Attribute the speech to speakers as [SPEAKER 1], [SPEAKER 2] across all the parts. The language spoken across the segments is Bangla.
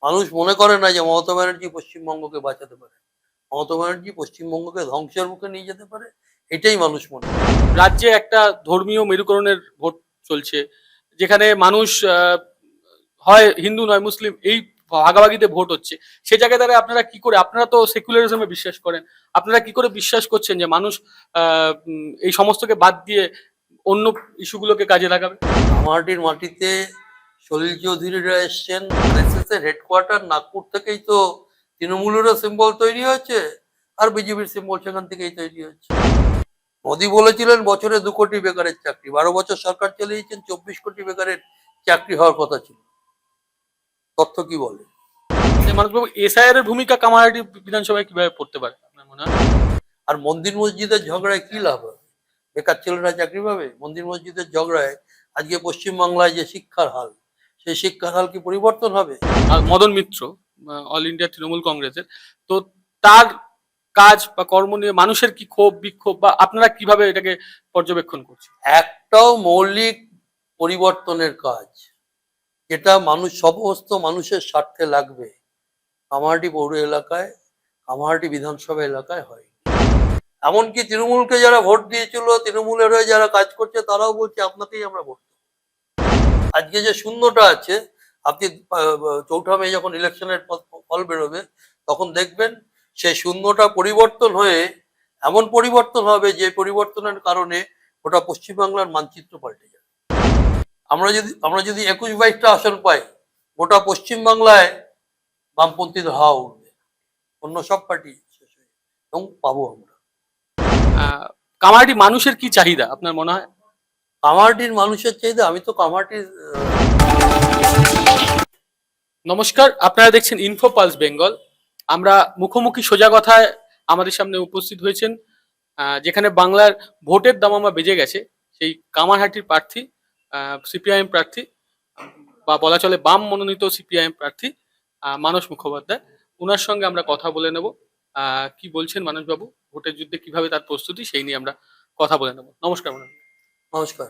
[SPEAKER 1] মানুষ মনে করে না যে মমতা ব্যানার্জি পশ্চিমবঙ্গকে বাঁচাতে পারে। মমতা ব্যানার্জি পশ্চিমবঙ্গকে ধ্বংসের মুখে নিয়ে যেতে পারে, এটাই মানুষ মনে করে।
[SPEAKER 2] রাজ্যে একটা ধর্মীয় মেরুকরণের ভোট চলছে, যেখানে মানুষ হয় হিন্দু নয় মুসলিম এই ভাগাভাগিতে ভোট হচ্ছে। সে জায়গায় দাঁড়িয়ে আপনারা কি করে, আপনারা তো সেকুলারিজমে বিশ্বাস করেন, আপনারা কি করে বিশ্বাস করছেন যে মানুষ এই সমস্তকে বাদ দিয়ে অন্য ইস্যুগুলোকে কাজে লাগাবে?
[SPEAKER 1] কামারহাটির মাটিতে সলিল চৌধুরীরা এসছেন, আরএসএস এর হেডকোয়ার্টার নাগপুর থেকেই তো তৃণমূলেরও সিম্বল তৈরি হয়েছে, আর বিজেপির সিম্বল সেখান থেকেই তৈরি হচ্ছে। মোদী বলেছিলেন বছরে 2 কোটি বেকারের চাকরি, 12 বছর সরকার চালিয়েছেন, 24 কোটি বেকারের চাকরি হওয়ার কথা ছিল। তথ্য কি বলে?
[SPEAKER 2] মানুষবাবু, এসআইআর এর ভূমিকা কামারহাটি বিধানসভায় কিভাবে পড়তে পারে আপনার মনে হয়?
[SPEAKER 1] আর মন্দির মসজিদের ঝগড়ায় কি লাভ হবে? বেকার ছেলেরা চাকরি পাবে? মন্দির মসজিদের ঝগড়ায় আজকে পশ্চিমবাংলায় যে শিক্ষার হাল, সেই শিক্ষার হাল কি পরিবর্তন হবে?
[SPEAKER 2] আর মদন মিত্র, অল ইন্ডিয়া তৃণমূল কংগ্রেসের, তো তার কাজ বা কর্ম নিয়ে মানুষের কি ক্ষোভ বিক্ষোভ, বা আপনারা কিভাবে এটাকে পর্যবেক্ষণ করছেন?
[SPEAKER 1] একটাও মৌলিক পরিবর্তনের কাজ যেটা সমস্ত মানুষের স্বার্থে লাগবে, কামারহাটি পৌর এলাকায়, কামারহাটি বিধানসভা এলাকায় হয়। এমনকি তৃণমূলকে যারা ভোট দিয়েছিল, তৃণমূলের হয়ে যারা কাজ করছে, তারাও বলছে আপনাকেই আমরা ভোট দেব। আজকে যে শূন্যটা আছে, আপনি 4 মে যখন ইলেকশনের ফল বেরোবে, তখন দেখবেন সেই শূন্যটা পরিবর্তন হয়ে এমন পরিবর্তন হবে যে পরিবর্তনের কারণে গোটা পশ্চিমবাংলার মানচিত্র পাল্টে যাবে। আমরা যদি 21-22টা আসন পাই, গোটা পশ্চিমবাংলায় বামপন্থীদের হাওয়া উঠবে, অন্য সব পার্টি শেষ হয়ে যাবে এবং পাবো আমরা।
[SPEAKER 2] কামারহাটি মানুষের কি চাহিদা আপনার মনে হয়?
[SPEAKER 1] কামারহাটির মানুষের চাহিদা, আমি তো কামারহাটির
[SPEAKER 2] নমস্কার, আপনারা দেখছেন ইনফো পালস বেঙ্গল। আমরা মুখোমুখি সোজা কথায় আমাদের সামনে উপস্থিত হয়েছেন, যেখানে বাংলার ভোটের দামামা বেজে গেছে সেই কামারহাটির প্রার্থী, সিপিআইএম প্রার্থী, বা বলা চলে বাম মনোনীত সিপিআইএম প্রার্থী মানস মুখোপাধ্যায়। ওনার সঙ্গে আমরা কথা বলে নেব। কি বলছেন মানসবাবু, ভোটের যুদ্ধে কিভাবে তার প্রস্তুতি, সেই নিয়ে আমরা কথা বলে নেব। নমস্কার মানস।
[SPEAKER 1] নমস্কার।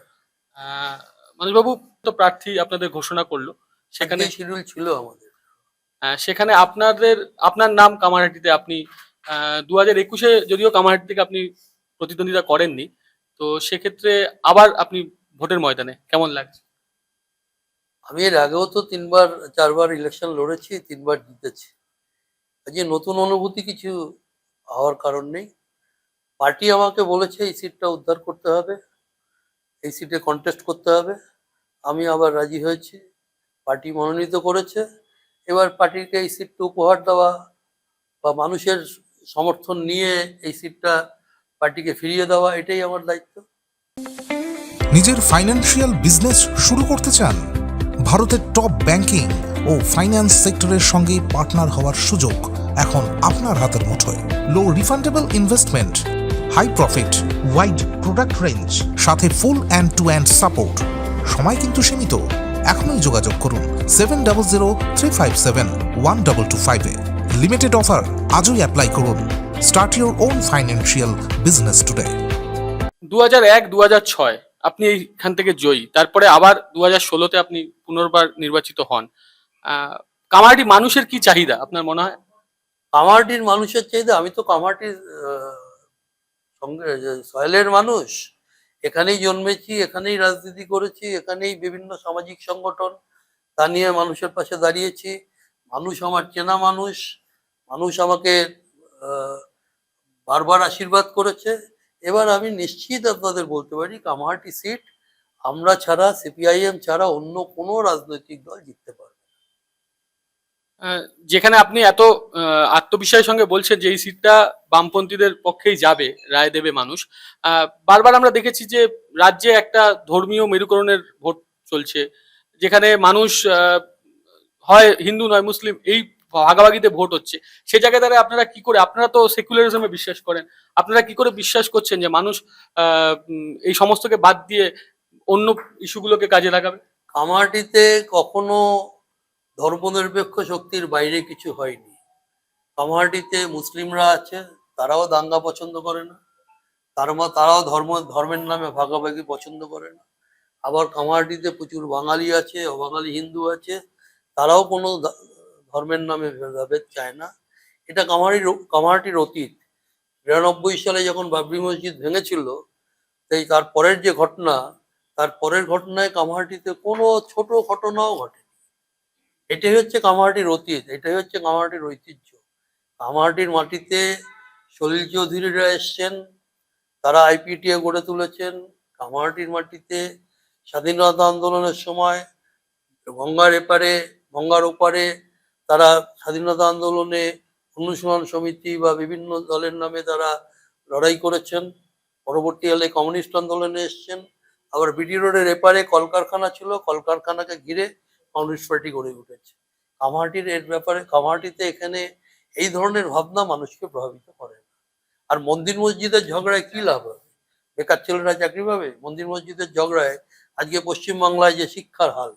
[SPEAKER 2] মানসবাবু, তো প্রার্থী আপনাদের ঘোষণা করলো, সেখানে
[SPEAKER 1] সেখানে শিডিউল ছিল আমাদের।
[SPEAKER 2] সেখানে আপনার নাম কামারহাটিতে, আপনি 2021-এ যদিও কামারহাটি থেকে আপনি প্রতিদ্বন্দ্বিতা করেননি, তো সেক্ষেত্রে আবার আপনি ভোটের ময়দানে, কেমন লাগছে?
[SPEAKER 1] আমি এর আগেও তো 3-4বার ইলেকশন লড়েছি, 3বার জিতেছি। আজকে নতুন অনুভূতি কিছু হওয়ার কারণ নেই। পার্টি আমাকে বলেছে এই সিটটা উদ্ধার করতে হবে, এই সিটে কন্টেস্ট করতে হবে। আমি আবার রাজি হয়েছি, পার্টি মনোনীত করেছে। এবার পার্টিকে এই সিটটা উপহার দেওয়া বা মানুষের সমর্থন নিয়ে এই সিটটা পার্টিকে ফিরিয়ে দেওয়া, এটাই আমার দায়িত্ব।
[SPEAKER 3] নিজের ফাইন্যান্সিয়াল বিজনেস শুরু করতে চান? ভারতের টপ ব্যাংকিং ও ফাইন্যান্স সেক্টরের সঙ্গে পার্টনার হওয়ার সুযোগ এখন আপনার হাতের মুঠোয়। Low refundable investment, high profit, wide product range, সাথে full end to end support. সময় কিন্তু সীমিত, এখনই যোগাযোগ করুন 7003571225-এ। লিমিটেড অফার, আজই অ্যাপ্লাই করুন। Start your own financial business today.
[SPEAKER 2] 2001-2006 আপনি এইখান থেকে জয়ী, তারপরে আবার 2016-তে আপনি পুনর্বার নির্বাচিত হন। কামারহাটি মানুষের কি চাহিদা আপনার মনে হয়?
[SPEAKER 1] কামারহাটির মানুষের চাহিদা, আমি তো কামারহাটির সঙ্গে সয়েলের মানুষ, এখানেই জন্মেছি, এখানেই রাজনীতি করেছি, এখানেই বিভিন্ন সামাজিক সংগঠন তা নিয়ে মানুষের পাশে দাঁড়িয়েছি। মানুষ আমার চেনা মানুষ, মানুষ আমাকে বারবার আশীর্বাদ করেছে। এবার আমি নিশ্চিত আপনাদের বলতে পারি, কামারহাটি সিট আমরা ছাড়া, সিপিআইএম ছাড়া অন্য কোনো রাজনৈতিক দল জিততে পারবে।
[SPEAKER 2] যেখানে আপনি এত আত্মবিশ্বাসের সঙ্গে বলছেন যে এই সিটটা বামপন্থীদের পক্ষেই যাবে, রায় দেবে মানুষ, বারবার আমরা দেখেছি যে রাজ্যে একটা ধর্মীয় মেরুকরণের ভোট চলছে, যেখানে মানুষ হয় হিন্দু নয় মুসলিম এই ভাগাভাগিতে ভোট হচ্ছে। সে জায়গায় দাঁড়িয়ে আপনারা কি করে, আপনারা তো সেকুলারিজমে বিশ্বাস করেন, আপনারা কি করে বিশ্বাস করছেন যে মানুষ এই সমস্তকে বাদ দিয়ে অন্য ইস্যুগুলোকে কাজে লাগাবে?
[SPEAKER 1] কামারহাটিতে কখনো ধর্মনিরপেক্ষ শক্তির বাইরে কিছু হয়নি। কামারহাটিতে মুসলিমরা আছে, তারাও দাঙ্গা পছন্দ করে না, তারাও ধর্মের নামে ভাগাভাগি পছন্দ করে না। আবার কামারহাটিতে প্রচুর বাঙালি আছে, অবাঙালি হিন্দু আছে, তারাও কোনো ধর্মের নামে ভেদাভেদ চায় না। এটা কামারহাটির অতীত। ৯২ সালে যখন বাবরি মসজিদ ভেঙেছিল, তাই তারপরের যে ঘটনা, তার পরের ঘটনায় কামারহাটিতে কোনো ছোট ঘটনাও ঘটে। এটাই হচ্ছে কামারহাটির অতীত, এটাই হচ্ছে কামারহাটির ঐতিহ্য। কামারহাটির মাটিতে সলিল চৌধুরীরা এসছেন, তারা আইপিটিএ গড়ে তুলেছেন। কামারহাটির মাটিতে স্বাধীনতা আন্দোলনের সময় গঙ্গার এপারে গঙ্গার ওপারে তারা স্বাধীনতা আন্দোলনে অনুশীলন সমিতি বা বিভিন্ন দলের নামে তারা লড়াই করেছেন। পরবর্তীকালে কমিউনিস্ট আন্দোলনে এসছেন। আবার বিডি রোডের এপারে কলকারখানা ছিল, কলকারখানাকে ঘিরে কমিউনিস্ট পার্টি গড়ে উঠেছে। কামারহাটির এর ব্যাপারে, কামারহাটিতে এখানে এই ধরনের ভাবনা মানুষকে প্রভাবিত করে না। আর মন্দির মসজিদের ঝগড়ায় কি লাভ হবে? বেকার ছেলেরা চাকরি পাবে? মন্দির মসজিদের ঝগড়ায় আজকে পশ্চিমবাংলায় যে শিক্ষার হাল,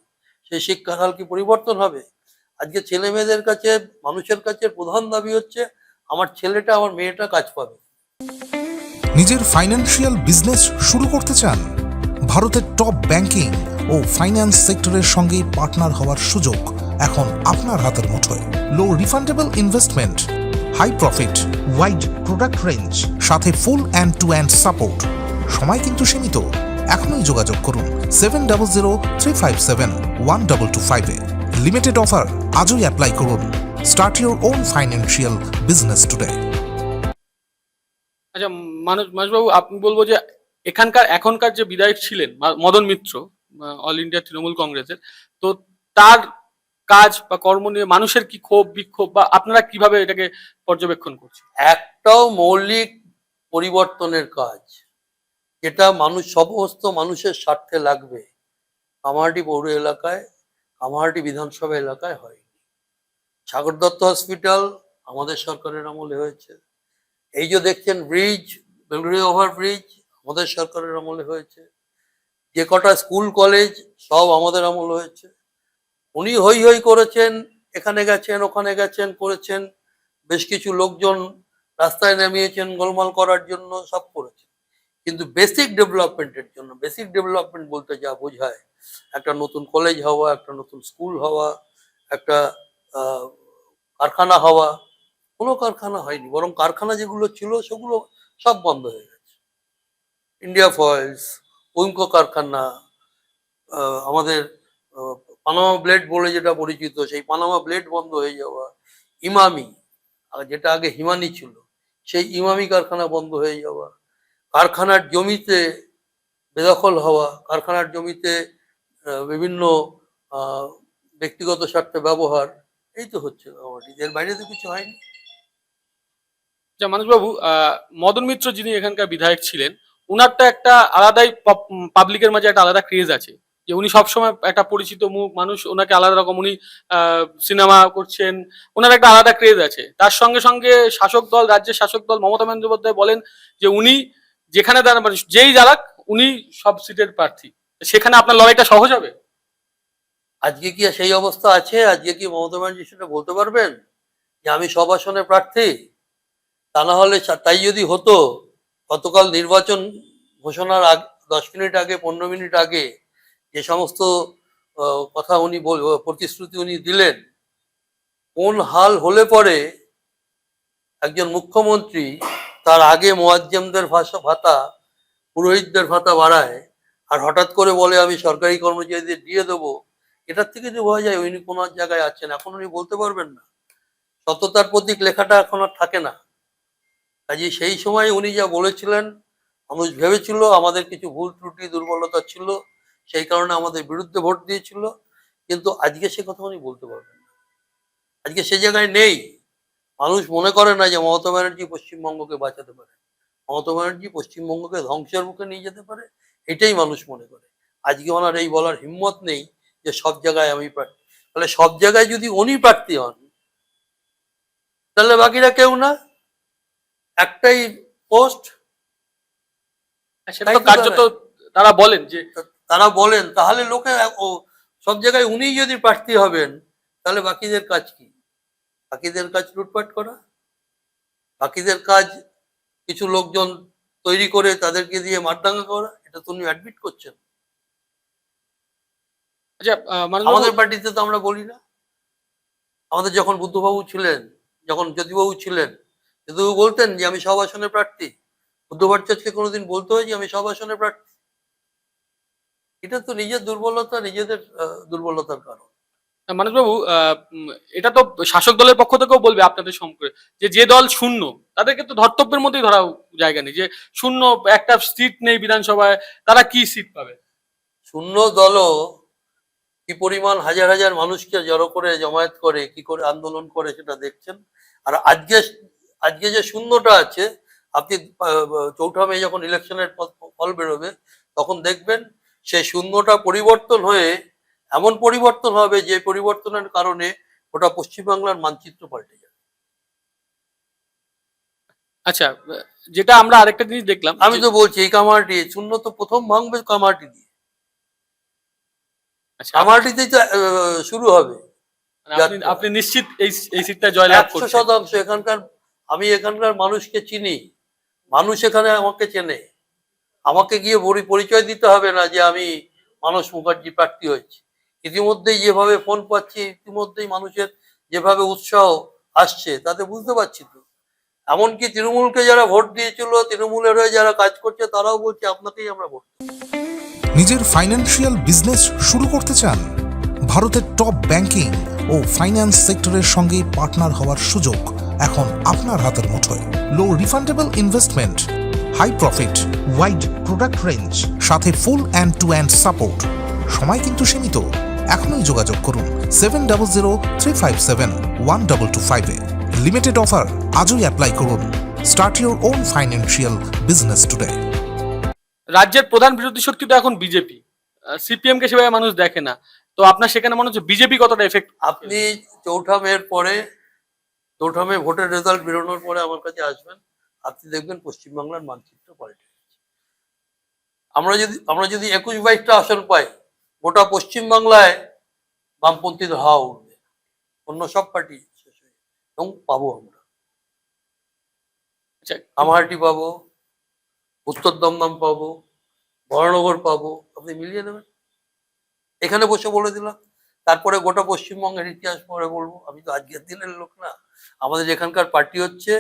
[SPEAKER 1] সেই শিক্ষার হাল কি পরিবর্তন হবে? আজকে ছেলে মেয়েদের কাছে, মানুষের কাছে প্রধান দাবি হচ্ছে আমার ছেলেটা, আমার মেয়েটা কাজ পাবে।
[SPEAKER 3] নিজের ফাইন্যান্সিয়াল বিজনেস শুরু করতে চান? ভারতের টপ ব্যাংকিং ও ফাইন্যান্স সেক্টরের সঙ্গে পার্টনার হওয়ার সুযোগ এখন আপনার হাতের মুঠোয়। Low refundable investment, high profit, wide product range, সাথে full end to end support. সময় কিন্তু সীমিত। এখনই যোগাযোগ করুন 7003571225 লিমিটেড অফার আজই অ্যাপ্লাই করুন। Start your own financial business today.
[SPEAKER 2] আচ্ছা, মানসবাবু, আপনি বলবো যে এখনকার যে বিধায়ক ছিলেন মদন মিত্র, অল ইন্ডিয়া তৃণমূল কংগ্রেসের, তো তার কাজ বা কর্ম নিয়ে মানুষের কি ক্ষোভ বিক্ষোভ, বা আপনারা কিভাবে এটাকে পর্যবেক্ষণ করছেন?
[SPEAKER 1] একটাও মৌলিক পরিবর্তনের কাজ যেটা সমস্ত মানুষের স্বার্থে লাগবে, কামারহাটি পৌর এলাকায়, কামারহাটি বিধানসভা এলাকায় হয়নি। সাগর দত্ত হসপিটাল আমাদের সরকারের আমলে হয়েছে। এই যে দেখছেন ব্রিজ, বেলুড়ি ওভার ব্রিজ, আমাদের সরকারের আমলে হয়েছে। যে কটা স্কুল কলেজ, সব আমাদের আমল হয়েছে। উনি হই হই করেছেন, এখানে গেছেন, ওখানে গেছেন, করেছেন। বেশ কিছু লোকজন রাস্তায় নামিয়েছেন গোলমাল করার জন্য, সব করেছেন। কিন্তু বেসিক ডেভেলপমেন্টের জন্য, বেসিক ডেভেলপমেন্ট বলতে যা বোঝায়, একটা নতুন কলেজ হওয়া, একটা নতুন স্কুল হওয়া, একটা কারখানা হওয়া, কোনো কারখানা হয়নি। বরং কারখানা যেগুলো ছিল সেগুলো সব বন্ধ হয়ে গেছে। ইন্ডিয়া ফয়েলস, উইমকো কারখানা, আমাদের পানামা ব্লেড বলে যেটা পরিচিত, সেই পানামা ব্লেড বন্ধ হয়ে যাওয়া, ইমামি, যেটা আগে হিমানি ছিল, সেই ইমামি কারখানা বন্ধ হয়ে যাওয়া, কারখানার জমিতে বেদখল হওয়া, কারখানার জমিতে বিভিন্ন ব্যক্তিগত স্বার্থে ব্যবহার, এই তো হচ্ছে এর বাইরে তো কিছু হয়নি।
[SPEAKER 2] আচ্ছা মানসবাবু, মদন মিত্র যিনি এখানকার বিধায়ক ছিলেন, উনারটা একটা আলাদাই পাবলিকের মাঝে একটা আলাদা ক্রেজ আছে, যে উনি সবসময় একটা পরিচিত মুখ, মানুষ ওনাকে আলাদা রকম, উনি সিনেমা করছেন, ওনার একটা আলাদা ক্রেজ আছে। তার সঙ্গে সঙ্গে শাসক দল, রাজ্যের শাসক দল মমতা বন্দ্যোপাধ্যায় বলেন যে উনি যেখানে দাঁড়ান, যেই দাঁড়াক উনি সব সিটের প্রার্থী। সেখানে আপনার লড়াইটা সহজ হবে?
[SPEAKER 1] আজকে কি সেই অবস্থা আছে? আজকে কি মমতা ব্যানার্জি সেটা বলতে পারবেন যে আমি সব আসনে প্রার্থী? তা না হলে, তাই যদি হতো, গতকাল নির্বাচন ঘোষণার আগে 10 মিনিট আগে, 15 মিনিট আগে যে সমস্ত কথা উনি প্রতিশ্রুতি উনি দিলেন, কোন হাল হলে পরে একজন মুখ্যমন্ত্রী তার আগে মুয়াজ্জেমদের ভাতা, পুরোহিতদের ভাতা বাড়ায়, আর হঠাৎ করে বলে আমি সরকারি কর্মচারীদের দিয়ে দেবো। এটার থেকে যে বোঝা যায় উনি কোন জায়গায় আছেন। এখন উনি বলতে পারবেন না, সততার প্রতীক লেখাটা এখন আর থাকে না। কাজে সেই সময় উনি যা বলেছিলেন, মানুষ ভেবেছিল আমাদের কিছু ভুল ত্রুটি দুর্বলতা ছিল, সেই কারণে আমাদের বিরুদ্ধে ভোট দিয়েছিল। কিন্তু আজকে সে কথা উনি বলতে পারবেন না, আজকে সে জায়গায় নেই। মানুষ মনে করে না যে মমতা ব্যানার্জি পশ্চিমবঙ্গকে বাঁচাতে পারে, মমতা ব্যানার্জি পশ্চিমবঙ্গকে ধ্বংসের মুখে নিয়ে যেতে পারে, এটাই মানুষ মনে করে। আজকে ওনার এই বলার হিম্মত নেই যে সব জায়গায় আমি প্রার্থী। তাহলে সব জায়গায় যদি উনি প্রার্থী হন, তাহলে বাকিরা কেউ না, একটাই পোস্ট।
[SPEAKER 2] সেটা তো কার্যত তারা বলেন যে,
[SPEAKER 1] তাহলে লোকে সব জায়গায় উনি যদি প্রার্থী হবেন, তাহলে বাকিদের কাজ কি? বাকিদের কাজ লুটপাট করা, বাকিদের কাজ কিছু লোকজন তৈরি করে তাদেরকে দিয়ে মারদাঙ্গা করা। এটা তো উনি অ্যাডমিট করছেন।
[SPEAKER 2] আচ্ছা
[SPEAKER 1] আমাদের পার্টিতে তো আমরা বলি না, আমাদের যখন বুদ্ধবাবু ছিলেন, যখন জ্যোতিবাবু ছিলেন, জ্যোতিবাবু বলতেন যে আমি সব আসনের প্রার্থী। বুদ্ধ ভট্টাচার্যকে কোনোদিন বলতে হয় যে আমি সব আসনের প্রার্থী? এটা তো নিজের দুর্বলতা, নিজেদের দুর্বলতার কারণ।
[SPEAKER 2] মানসবাবু, এটা তো শাসক দলের পক্ষ থেকেও বলবে আপনাদের সম্পর্কে যে যে দল শূন্য তাদেরকে তো ধর্তব্যের মধ্যেই ধরা জায়গা নেই, যে শূন্য একটা সিট নেই বিধানসভায়, তারা কি সিট পাবে?
[SPEAKER 1] শূন্য দলও কি পরিমাণ হাজার হাজার মানুষকে জড়ো করে জমায়েত করে, কি করে আন্দোলন করে সেটা দেখছেন। আর আজকে আজকে যে শূন্যটা আছে, আপনি ৪ঠা মে যখন ইলেকশনের ফল বেরোবে তখন দেখবেন সেই শূন্যটা পরিবর্তন হয়ে এমন পরিবর্তন হবে যে পরিবর্তনের কারণে ওটা পশ্চিমবাংলার মানচিত্র পাল্টে যাবে।
[SPEAKER 2] আচ্ছা, যেটা আমরা আরেকটা জিনিস দেখলাম,
[SPEAKER 1] আমি তো বলছি এই কামারটি শূন্য তো প্রথম ভাঙবে কামারটি দিয়ে।
[SPEAKER 2] আচ্ছা,
[SPEAKER 1] কামারটিতেই তো শুরু হবে।
[SPEAKER 2] মানে আপনি নিশ্চিত এই সিটটা জয়লাভ
[SPEAKER 1] 100% এখানকার, আমি এখানকার মানুষকে চিনি, মানুষ এখানে আমাকে চেনে। আমাকে গিয়ে পরিচয় দিতে হবে না যে আমি মানস মুখার্জি প্রার্থী হয়েছি। ইতিমধ্যেই যেভাবে ফোন পাচ্ছি, ইতিমধ্যেই মানুষের যেভাবে উৎসাহ আসছে তাতে বুঝতে পারছি তো। এমনকি তৃণমূলকে যারা ভোট দিয়েছিল, তৃণমূলের হয়ে যারা কাজ করছে তারাও বলছে আপনাকেই আমরা ভোট দেব।
[SPEAKER 3] নিজের ফাইন্যান্সিয়াল বিজনেস শুরু করতে চান? ভারতের টপ ব্যাংকিং ও ফাইন্যান্স সেক্টরের সঙ্গে পার্টনার হওয়ার সুযোগ এখন আপনার হাতের মুঠোয়। Low refundable investment, high profit, wide product range, সাথে full end to end support. সময় কিন্তু সীমিত। এখনই যোগাযোগ করুন 7003571225 লিমিটেড অফার আজই অ্যাপ্লাই করুন। Start your own financial business today.
[SPEAKER 2] রাজ্যের প্রধান বিরোধী শক্তি তো এখন বিজেপি, সিপিএম কে সেভাবে মানুষ দেখে না, তো আপনার সেখানে মনে হচ্ছে বিজেপি কতটা এফেক্ট?
[SPEAKER 1] আপনি ৪ঠা মের পরে, ৪ঠা মে ভোটের রেজাল্ট বেরোনোর পরে আমার কাছে আসবেন, আপনি দেখবেন পশ্চিমবাংলার মানচিত্র পাল্টে গেছে। আমরা যদি ২১-২২টা আসন পাই, গোটা পশ্চিমবাংলায় বামপন্থীদের হাওয়া উঠবে, অন্য সব পার্টি শেষ হয়ে যাবে। এবং পাবো আমরা,
[SPEAKER 2] আচ্ছা,
[SPEAKER 1] কামারহাটি পাবো, উত্তর দমদম পাবো, বরানগর পাবো, আপনি মিলিয়ে নেবেন। এখানে বসে বলে দিলাম, তারপরে গোটা পশ্চিমবঙ্গের ইতিহাস পরে বলবো। আমি তো আজকের দিনের লোক না। আমাদের এখানকার পার্টি হচ্ছে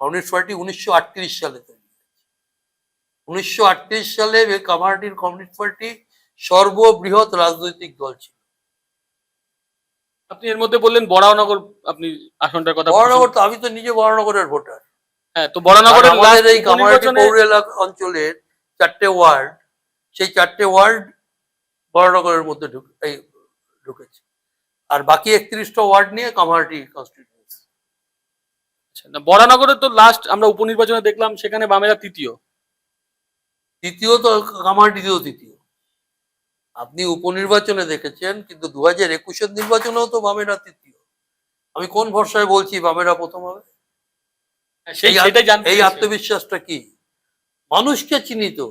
[SPEAKER 1] কমিউনিস্ট পার্টি ১৯৩৮ সালে তৈরি হয়েছে। ১৯৩৮ সালে কামারহাটির কমিউনিস্ট পার্টি সর্ববৃহৎ রাজনৈতিক দল ছিল।
[SPEAKER 2] আপনি এর মধ্যে বললেন বরাহনগর, আপনি আসনটার কথা
[SPEAKER 1] বরানগর তো, আমি তো নিজে বরানগরের ভোটার।
[SPEAKER 2] হ্যাঁ, তো বরাহনগরের
[SPEAKER 1] আমাদের এই কামারহাটি পৌর এলাকা অঞ্চলের 4টে ওয়ার্ড, সেই 4টে ওয়ার্ড বরানগরের মধ্যে ঢুকেছে। আর বাকি 31টা ওয়ার্ড নিয়ে কামারহাটি কনস্টিটিউয়েন্সি।
[SPEAKER 2] বরাহনগরে তো লাস্ট আমরা উপনির্বাচনে দেখলাম সেখানে বামেরা তৃতীয়
[SPEAKER 1] তো কামারহাটিতেও তৃতীয়। আপনি উপনির্বাচনে দেখেছেন, কিন্তু 2021-এর নির্বাচনেও তো বামেরা তৃতীয়। আমি কোন ভরসায় বলছি বামেরা প্রথম হবে? এই আত্মবিশ্বাসটা কি? মানুষকে চিনি তো,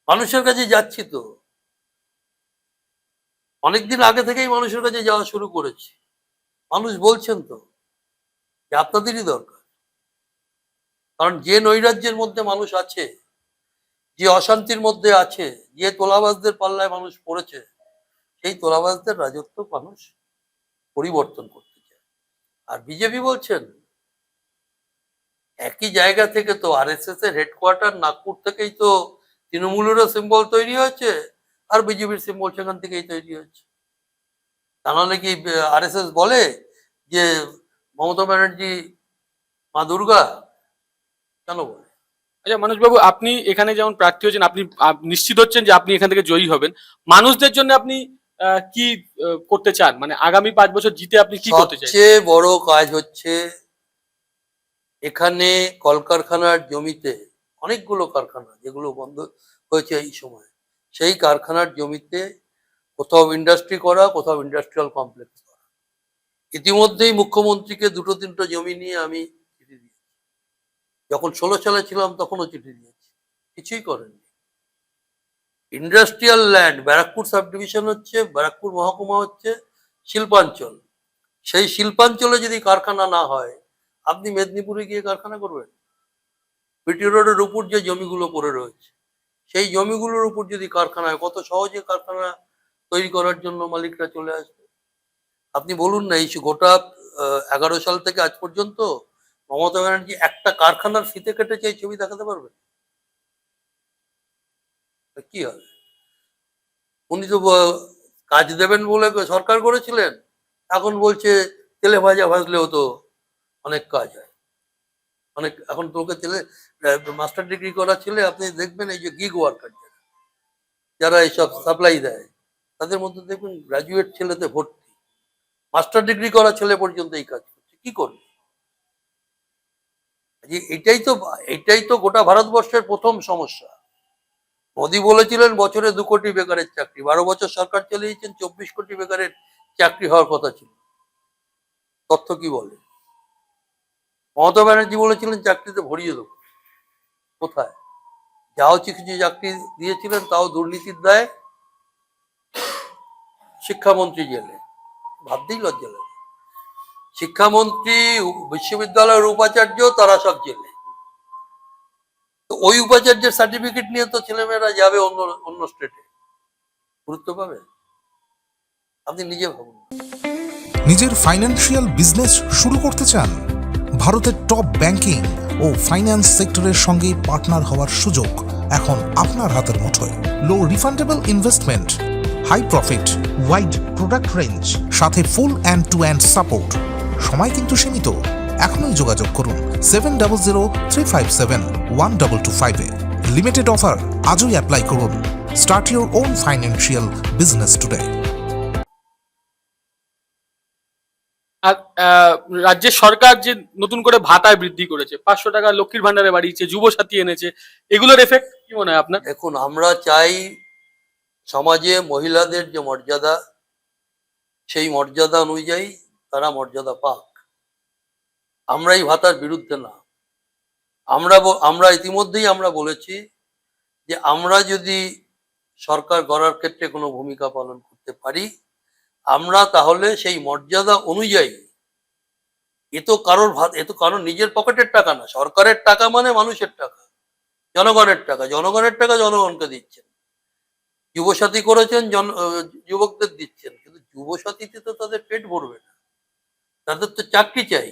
[SPEAKER 1] মানুষের কাছে যাচ্ছি তো, অনেকদিন আগে থেকেই মানুষের কাছে যাওয়া শুরু করেছি। মানুষ বলছেন তো যে আপনাদেরই দরকার। কারণ যে নৈরাজ্যের মধ্যে মানুষ আছে, যে অশান্তির মধ্যে আছে, যে তোলাবাজদের পাল্লায় মানুষ পড়েছে, সেই তোলাবাজদের রাজত্ব মানুষ পরিবর্তন করতে চায়। আর বিজেপি বলছেন, একই জায়গা থেকে তো আরএসএস এর হেডকোয়ার্টার নাগপুর থেকেই তো তৃণমূলেরও সিম্বল তৈরি হয়েছে, আর বিজেপির সিম্বল সেখান থেকেই তৈরি হয়েছে। তা নাহলে কি আরএসএস বলে যে মমতা ব্যানার্জি মা দুর্গা? কেন বলে?
[SPEAKER 2] আচ্ছা মানুষবাবু, আপনি এখানে যেমন প্রার্থী হচ্ছেন, আপনি নিশ্চিত হচ্ছেন যে আপনি এখান থেকে জয়ী হবেন। মানুষদের জন্য আপনি কি করতে চান, মানে আগামী 5 বছর জিতে আপনি কি করতে চান?
[SPEAKER 1] সবচেয়ে বড় কাজ হচ্ছে এখানে কলকারখানার জমিতে, অনেকগুলো কারখানা যেগুলো বন্ধ হয়েছে এই সময়, সেই কারখানার জমিতে কোথাও ইন্ডাস্ট্রি করা, কোথাও ইন্ডাস্ট্রিয়াল কমপ্লেক্স করা। ইতিমধ্যেই মুখ্যমন্ত্রীকে 2-3টা জমি নিয়ে আমি চিঠি দিয়েছি। যখন 16 সালে ছিলাম তখনও চিঠি দিয়েছি, কিছুই করেননি। Industrial land, Barrackpore sub division হচ্ছে, ব্যারাকপুর মহকুমা হচ্ছে শিল্পাঞ্চল। সেই শিল্পাঞ্চলে যদি কারখানা না হয়, আপনি মেদিনীপুরে গিয়ে কারখানা করবেন? বিটি রোডের উপর যে জমিগুলো পড়ে রয়েছে, সেই জমিগুলোর উপর যদি কারখানা হয়, কত সহজে কারখানা তৈরি করার জন্য মালিকরা চলে আসবে। আপনি বলুন না, এই গোটা 11 সাল থেকে আজ পর্যন্ত মমতা ব্যানার্জি একটা কারখানার ফিতে কেটেছে এই ছবি দেখাতে পারবেন? তা কি হবে? উনি তো কাজ দেবেন বলে সরকার করেছিলেন, এখন বলছে তেলে ভাজা ভাজলেও তো অনেক কাজ হয়। অনেক এখন তোকে ছেলে মাস্টার ডিগ্রি করা ছেলে আপনি দেখবেন, এই যে গিগ ওয়ার্কার যারা এইসব সাপ্লাই দেয়, তাদের মধ্যে দেখবেন গ্রাজুয়েট ছেলেতে ভর্তি, মাস্টার ডিগ্রি করা ছেলে পর্যন্ত এই কাজ করছে। কি করবে? যে এটাই তো গোটা ভারতবর্ষের প্রথম সমস্যা। মোদী বলেছিলেন বছরে 2 কোটি বেকারের চাকরি, 12 বছর সরকার চালিয়েছেন, 24 কোটি বেকারের চাকরি হওয়ার কথা ছিল। তথ্য কি বলে? মমতা ব্যানার্জি বলেছিলেন চাকরিতে ভরিয়ে দেবো। কোথায়? যাও কিছু চাকরি দিয়েছিলেন তাও দুর্নীতির দায়ে শিক্ষামন্ত্রী জেলে। ভাবতেই লজ্জা লাগে। শিক্ষামন্ত্রী, বিশ্ববিদ্যালয়ের উপাচার্য, তারা সব জেলে। তো ওই উপাচার্যের সার্টিফিকেট নিয়ে তো ছেলেমেয়েরা যাবে অন্য অন্য স্টেটে, গুরুত্ব পাবে? আপনি নিজে ভাবুন।
[SPEAKER 3] নিজের ফাইন্যান্সিয়াল বিজনেস শুরু করতে চান? ভারতের টপ ব্যাংকিং ও ফাইন্যান্স সেক্টরের সঙ্গে পার্টনার হওয়ার সুযোগ এখন আপনার হাতের মুঠোয়। Low refundable investment, high profit, wide product range, সাথে full end to end support. সময় কিন্তু সীমিত। এখনই যোগাযোগ করুন 7003571225 লিমিটেড অফার আজই অ্যাপ্লাই করুন। Start your own financial business today.
[SPEAKER 2] আর রাজ্যের সরকার যে নতুন করে ভাতায় বৃদ্ধি করেছে, 500 টাকা লক্ষ্মীর ভান্ডারে বাড়িয়েছে, যুবসাথী এনেছে, এগুলোর এফেক্ট কি মনে হয় আপনার?
[SPEAKER 1] দেখুন, আমরা চাই সমাজে মহিলাদের যে মর্যাদা, সেই মর্যাদা অনুযায়ী তারা মর্যাদা পাক। আমরা এই ভাতার বিরুদ্ধে না। আমরা ইতিমধ্যেই আমরা বলেছি যে আমরা যদি সরকার গড়ার ক্ষেত্রে কোনো ভূমিকা পালন করতে পারি, আমরা তাহলে সেই মর্যাদা অনুযায়ী, এ তো কারোর নিজের পকেটের টাকা না, সরকারের টাকা মানে মানুষের টাকা, জনগণের টাকা। জনগণের টাকা জনগণকে দিচ্ছেন। যুবসাথী করেছেন, যুবকদের দিচ্ছেন, কিন্তু যুবসাথীতে তো তাদের পেট ভরবে না, তাদের তো চাকরি চাই।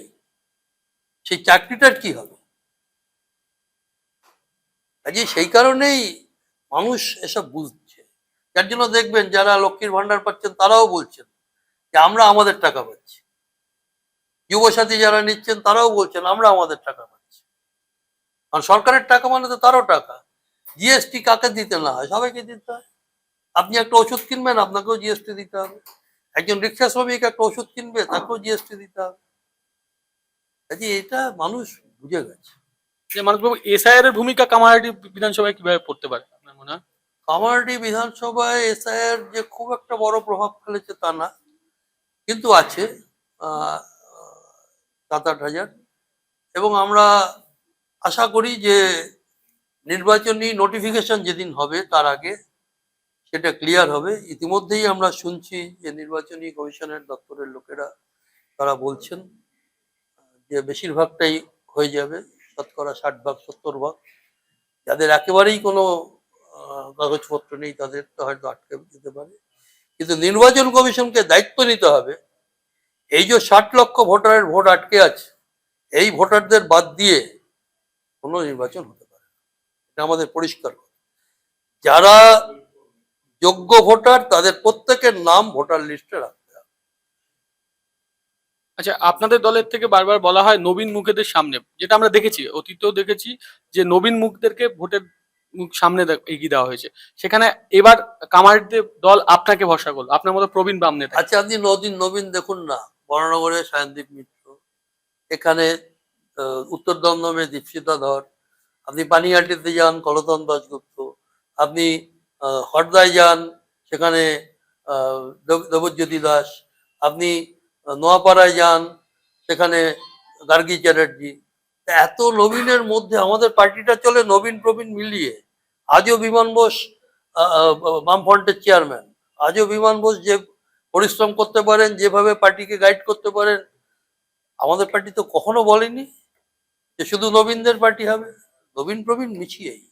[SPEAKER 1] সেই চাকরিটার কি হবে? কাজে সেই কারণেই মানুষ এসব বুঝছে। যার জন্য দেখবেন যারা লক্ষ্মীর ভান্ডার পাচ্ছেন তারাও বলছেন যে আমরা আমাদের টাকা পাচ্ছি। যুবসাথী যারা নিচ্ছেন তারাও বলছেন আমরা আমাদের টাকা পাচ্ছি। কারণ সরকারের টাকা মানে তো তারও টাকা। জিএসটি কাকে দিতে না হয়? সবাইকে দিতে হয়। আপনি একটা ওষুধ কিনবেন, আপনাকেও জিএসটি দিতে হবে। একজন রিক্সা শ্রমিক একটা ওষুধ কিনবে, তাকেও জিএসটি দিতে হবে। কাজে এটা মানুষ বুঝে গেছে।
[SPEAKER 2] যে মানুষবাবু, এসআইআর এর ভূমিকা কামারহাটি বিধানসভায় কিভাবে পড়তে পারে আপনার মনে হয়?
[SPEAKER 1] কামারহাটি বিধানসভায় এসআইআর যে খুব একটা বড় প্রভাব ফেলেছে তা না, কিন্তু আছে 7-8 হাজার। এবং আমরা আশা করি যে নির্বাচনী নোটিফিকেশন যেদিন হবে তার আগে সেটা ক্লিয়ার হবে। ইতিমধ্যেই আমরা শুনছি যে নির্বাচনী কমিশনের দপ্তরের লোকেরা তারা বলছেন যে বেশিরভাগটাই হয়ে যাবে, শতকরা 60 ভাগ 70 ভাগ। যাদের একেবারেই কোনো কাগজপত্র নেই তাদের তো হয়তো আটকে যেতে পারে, কিন্তু নির্বাচন কমিশনকে দায়িত্ব নিতে হবে। এই যে 60 লক্ষ ভোটারের ভোট আটকে আছে, এই ভোটারদের বাদ দিয়ে কোনো নির্বাচন হতে পারে না। এটা আমাদের পরিষ্কার। যারা যোগ্য ভোটার তাদের প্রত্যেকের নাম ভোটার লিস্টে রাখতে হবে।
[SPEAKER 2] আচ্ছা, আপনাদের দলের থেকে বারবার বলা হয় নবীন মুখেদের সামনে, যেটা আমরা দেখেছি, অতীতেও দেখেছি যে নবীন মুখদেরকে ভোটের মুখ সামনে এগিয়ে দেওয়া হয়েছে। সেখানে এবার কামারহাটি দল আপনাকে ভরসা করলো, আপনার মতো প্রবীণ বাম নেতা।
[SPEAKER 1] আচ্ছা, আপনি নবীন দেখুন না, বরানগরে সায়নদীপ মিত্র, এখানে উত্তর দমদমে দীপশিতা ধর, আপনি পানিহাটিতে যান কলতন দাশগুপ্ত, আপনি হরদায় যান সেখানে দেবজ্যোতি দাস, আপনি নোয়াপাড়ায় যান সেখানে গার্গী চ্যাটার্জি। এত নবীনের মধ্যে আমাদের পার্টিটা চলে নবীন প্রবীণ মিলিয়ে। আজও বিমান বোস বামফ্রন্টের চেয়ারম্যান, আজও বিমান বোস যে পরিশ্রম করতে পারেন, যেভাবে পার্টিকে গাইড করতে পারেন, আমাদের পার্টি তো কখনো বলেনি যে শুধু নবীনদের পার্টি হবে। নবীন প্রবীণ মিছিয়েই।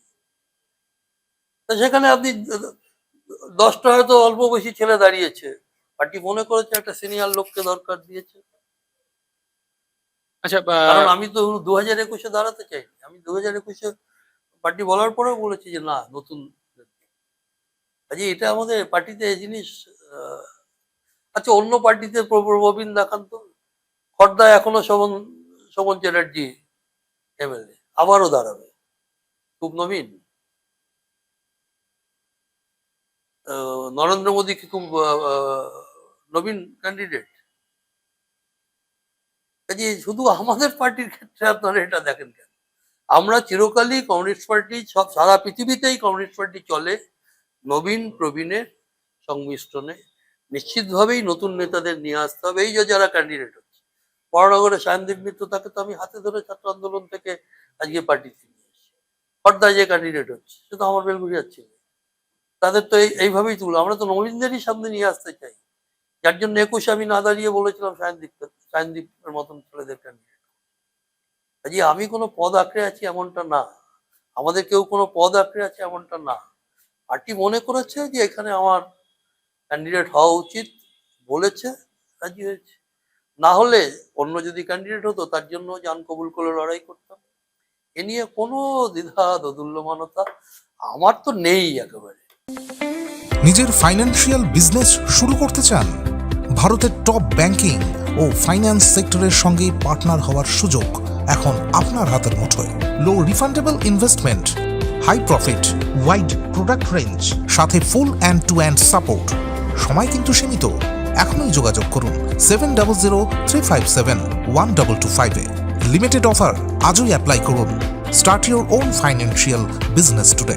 [SPEAKER 1] তা সেখানে আপনি 10টা হয়তো অল্প বয়সী ছেলে দাঁড়িয়েছে, পার্টি মনে করেছে একটা সিনিয়র লোককে দরকার দিয়েছে।
[SPEAKER 2] আচ্ছা
[SPEAKER 1] কারণ আমি তো 2021-এ দাঁড়াতে চাইনি, আমি 2021-এ পার্টি বলার পরেও বলেছি যে না, নতুন। কাজে এটা আমাদের পার্টিতে এই জিনিস আচ্ছা, অন্য পার্টিতে প্রবীণ দেখান তো। খড়দায় এখনো শোভন চ্যাটার্জি এমএলএ, আবারও দাঁড়াবে, খুব নবীন। নরেন্দ্র মোদী কি খুব নবীন ক্যান্ডিডেট? কাজে শুধু আমাদের পার্টির ক্ষেত্রে আপনারা এটা দেখেন কেন? আমরা চিরকালই কমিউনিস্ট পার্টি, সব সারা পৃথিবীতেই কমিউনিস্ট পার্টি চলে নবীন প্রবীণের সংমিশ্রণে। নিশ্চিতভাবেই নতুন নেতাদের নিয়ে আসতে হবে। এই যে যারা ক্যান্ডিডেট হচ্ছে, বড়নগরে সায়নদীপ মিত্র, তাকে তো আমি হাতে ধরে ছাত্র আন্দোলন থেকে আজকে পার্টিতে নিয়ে এসেছি। খড়দায় যে ক্যান্ডিডেট হচ্ছে, সে তো আমার বেলগুড়িয়ার ছিল। তাদের তো এইভাবেই তুলো। আমরা তো নবীনদেরই সামনে নিয়ে আসতে চাই, যার জন্য 21-এ আমি না দাঁড়িয়ে বলেছিলাম সায়নদীপের মতন ছেলেদের ক্যান্ডিডেট। কাজে আমি কোনো পদ আঁকড়ে আছি এমনটা না, আমাদের কেউ কোনো পদ আঁকড়ে আছে এমনটা না। পার্টি মনে করেছে যে এখানে আমার ক্যান্ডিডেট হওয়া উচিত, বলেছে, রাজি হয়েছে। না হলে অন্য যদি ক্যান্ডিডেট হতো, তার জন্য জান কবুল করে লড়াই করতাম। এ নিয়ে কোনো দ্বিধা দোদুল্যমানতা আমার তো নেই একেবারে।
[SPEAKER 3] নিজের ফাইন্যান্সিয়াল বিজনেস শুরু করতে চান? ভারতের টপ ব্যাংকিং ও ফাইন্যান্স সেক্টরের সঙ্গে পার্টনার হওয়ার সুযোগ এখন আপনার হাতের মুঠোয়। Low refundable investment, high profit, wide product range, সাথে full end to end support. সময় কিন্তু সীমিত, এখনই যোগাযোগ করুন 7003571225-এ। লিমিটেড অফার, আজই অ্যাপ্লাই করুন। Start your own financial business today.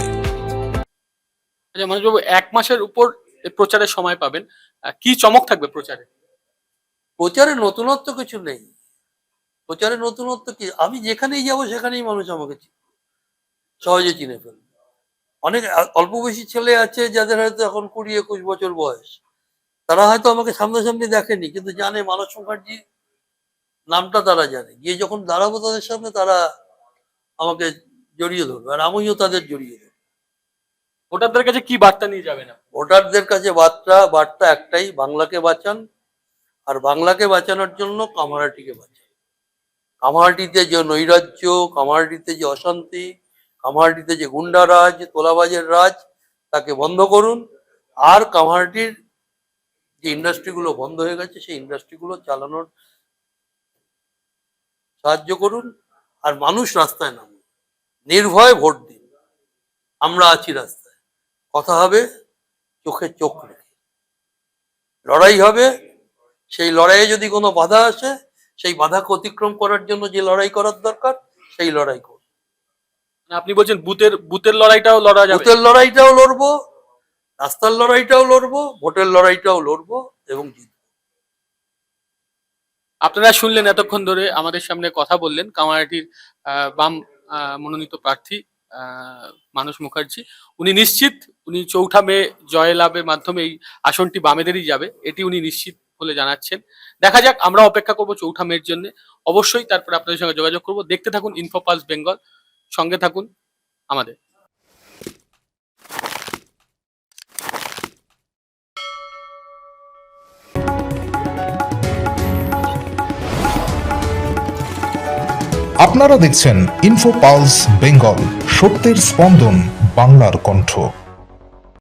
[SPEAKER 2] আচ্ছা মনোজবাবু, 1 মাসের উপর প্রচারের সময় পাবেন, কি চমক থাকবে প্রচারে?
[SPEAKER 1] প্রচারে নতুনত্ব কিছু নেই। প্রচারে নতুনত্ব কি, আমি যেখানেই যাব সেখানেই মানুষ আমাকে সহজে চিনে ফেলবে। অনেক অল্প বয়সী ছেলে আছে যাদের হয়তো এখন 20-21 বছর বয়স, তারা হয়তো আমাকে সামনাসামনি দেখেনি, কিন্তু জানে মানস মুখার্জি নামটা, তারা জানে। গিয়ে যখন দাঁড়াবো তাদের সামনে, তারা আমাকে জড়িয়ে ধরবে, আর আমিও তাদের জড়িয়ে ধরবো।
[SPEAKER 2] ভোটারদের কাছে কি বার্তা নিয়ে যাবেন?
[SPEAKER 1] ভোটারদের কাছে বার্তা একটাই, বাংলাকে বাঁচান। আর বাংলাকে বাঁচানোর জন্য কামারহাটিকে বাঁচান। কামারহাটিতে যে নৈরাজ্য, কামারহাটিতে যে অশান্তি, কামারহাটিতে যে গুন্ডারাজ, তোলাবাজের রাজ, তাকে বন্ধ করুন। আর কামারহাটির যে ইন্ডাস্ট্রিগুলো বন্ধ হয়ে গেছে, সেই ইন্ডাস্ট্রিগুলো চালানোর সাহায্য করুন। আর মানুষ রাস্তায় নামুন, নির্ভয়ে ভোট দিন। আমরা আছি রাস্তায়, কথা হবে চোখে চোখ রেখে, লড়াই হবে। সেই লড়াইয়ে যদি কোনো বাধা আসে, সেই বাধাকে অতিক্রম করার জন্য যে লড়াই করার দরকার, সেই লড়াই করব।
[SPEAKER 2] আপনি বলছেন বুথের লড়াইটাও লড়া যাবে?
[SPEAKER 1] বুথের লড়াইটাও লড়বো, রাস্তার লড়াইটাও লড়বো, ভোটের লড়াইটাও লড়বো এবং জিতবো।
[SPEAKER 2] আপনারা শুনলেন, এতক্ষণ ধরে আমাদের সামনে কথা বললেন কামারহাটির বাম মনোনীত প্রার্থী মানস মুখার্জি। উনি নিশ্চিত, উনি 4 মে জয়লাভের মাধ্যমে এই আসনটি বামেদেরই যাবে, এটি উনি নিশ্চিত বলে জানাচ্ছেন। দেখা যাক, আমরা অপেক্ষা করবো 4 মের জন্য। অবশ্যই তারপরে আপনাদের সঙ্গে যোগাযোগ করবো। দেখতে থাকুন ইনফোপালস বেঙ্গল, সঙ্গে থাকুন আমাদের।
[SPEAKER 3] আপনারা দেখছেন ইনফোপালস বেঙ্গল, সত্যের স্পন্দন, বাংলার কণ্ঠ।